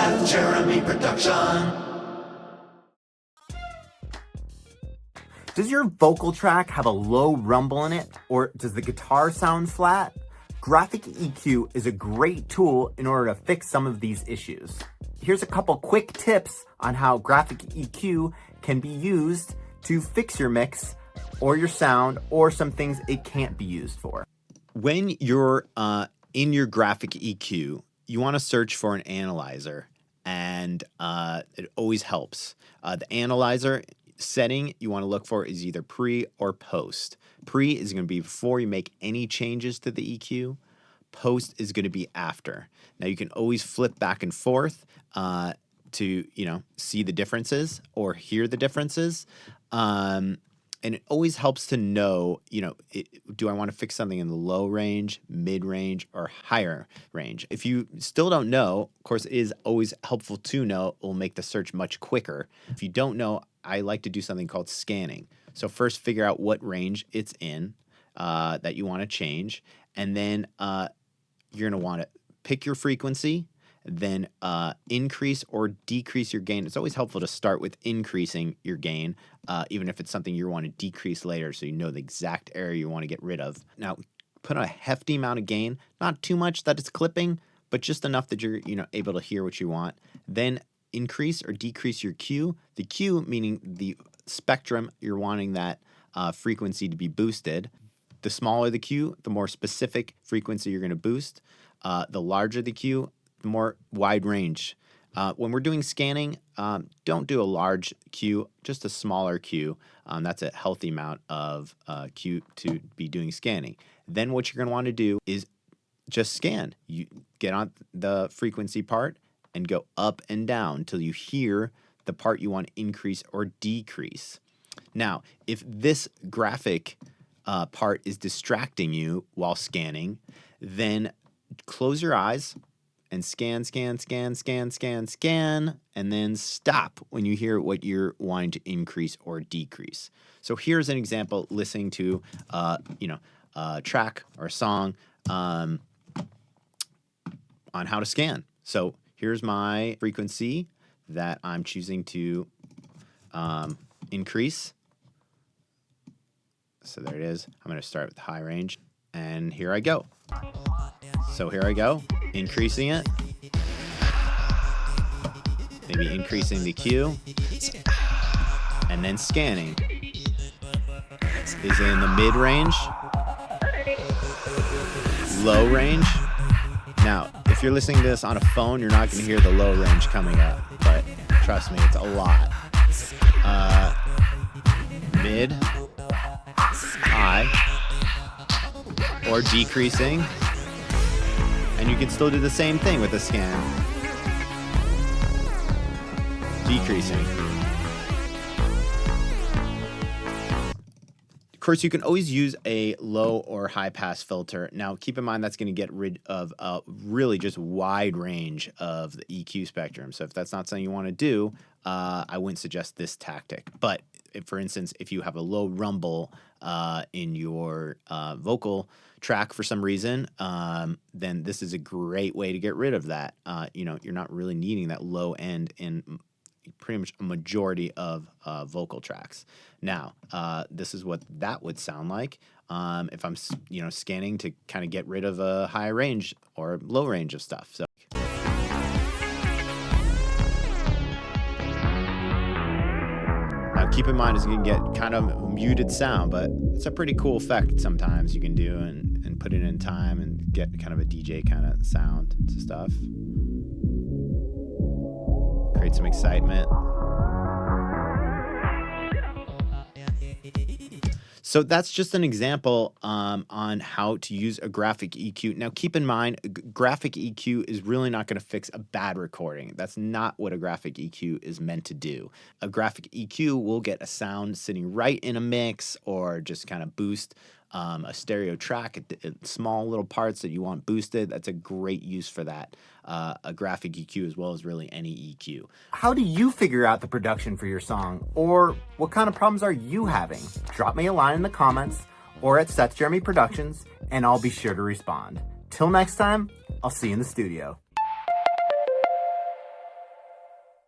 Seth Jeremy Production. Does your vocal track have a low rumble in it, or does the guitar sound flat? Graphic EQ is a great tool in order to fix some of these issues. Here's a couple quick tips on how graphic EQ can be used to fix your mix or your sound or some things it can't be used for. When you're in your graphic EQ, you want to search for an analyzer, and it always helps. The analyzer setting you want to look for is either pre or post. Pre is going to be before you make any changes to the EQ. Post is going to be after. Now you can always flip back and forth to see the differences or hear the differences. And it always helps to know, do I want to fix something in the low range, mid range, or higher range? If you still don't know, of course, it is always helpful to know. It will make the search much quicker. If you don't know, I like to do something called scanning. So first figure out what range it's in that you want to change. And then you're going to want to pick your frequency, then increase or decrease your gain. It's always helpful to start with increasing your gain, even if it's something you want to decrease later, so you know the exact area you want to get rid of. Now, put on a hefty amount of gain, not too much that it's clipping, but just enough that you're able to hear what you want. Then increase or decrease your Q. The Q meaning the spectrum you're wanting that frequency to be boosted. The smaller the Q, the more specific frequency you're going to boost. The larger the Q, the more wide range. When we're doing scanning, don't do a large Q, just a smaller Q. That's a healthy amount of Q to be doing scanning. Then what you're going to want to do is just scan. You get on the frequency part and go up and down until you hear the part you want to increase or decrease. Now, if this graphic part is distracting you while scanning, then close your eyes and scan, and then stop when you hear what you're wanting to increase or decrease. So here's an example listening to, a track or a song on how to scan. So here's my frequency that I'm choosing to increase. So there it is. I'm going to start with the high range, and here I go. So here I go, increasing it, maybe increasing the Q, and then scanning. Is it in the mid range, low range? Now, if you're listening to this on a phone, you're not going to hear the low range coming up, but trust me, it's a lot. Mid, high, or decreasing. And you can still do the same thing with the scan. Decreasing. Of course, you can always use a low or high pass filter. Now, keep in mind that's going to get rid of a really just wide range of the EQ spectrum. So if that's not something you want to do, I wouldn't suggest this tactic. But if, for instance, if you have a low rumble in your vocal track for some reason, then this is a great way to get rid of that. You're not really needing that low end in pretty much a majority of vocal tracks. Now, this is what that would sound like if I'm, scanning to kind of get rid of a high range or low range of stuff. So. Now, keep in mind, it's going to get kind of a muted sound, but it's a pretty cool effect sometimes you can do and put it in time and get kind of a DJ kind of sound to stuff. Create some excitement. So that's just an example on how to use a graphic EQ. Now, keep in mind, graphic EQ is really not going to fix a bad recording. That's not what a graphic EQ is meant to do. A graphic EQ will get a sound sitting right in a mix or just kind of boost a stereo track, small little parts that you want boosted. That's a great use for that. A graphic EQ as well as really any EQ. How do you figure out the production for your song? Or what kind of problems are you having? Drop me a line in the comments or at Seth Jeremy Productions, and I'll be sure to respond. Till next time, I'll see you in the studio.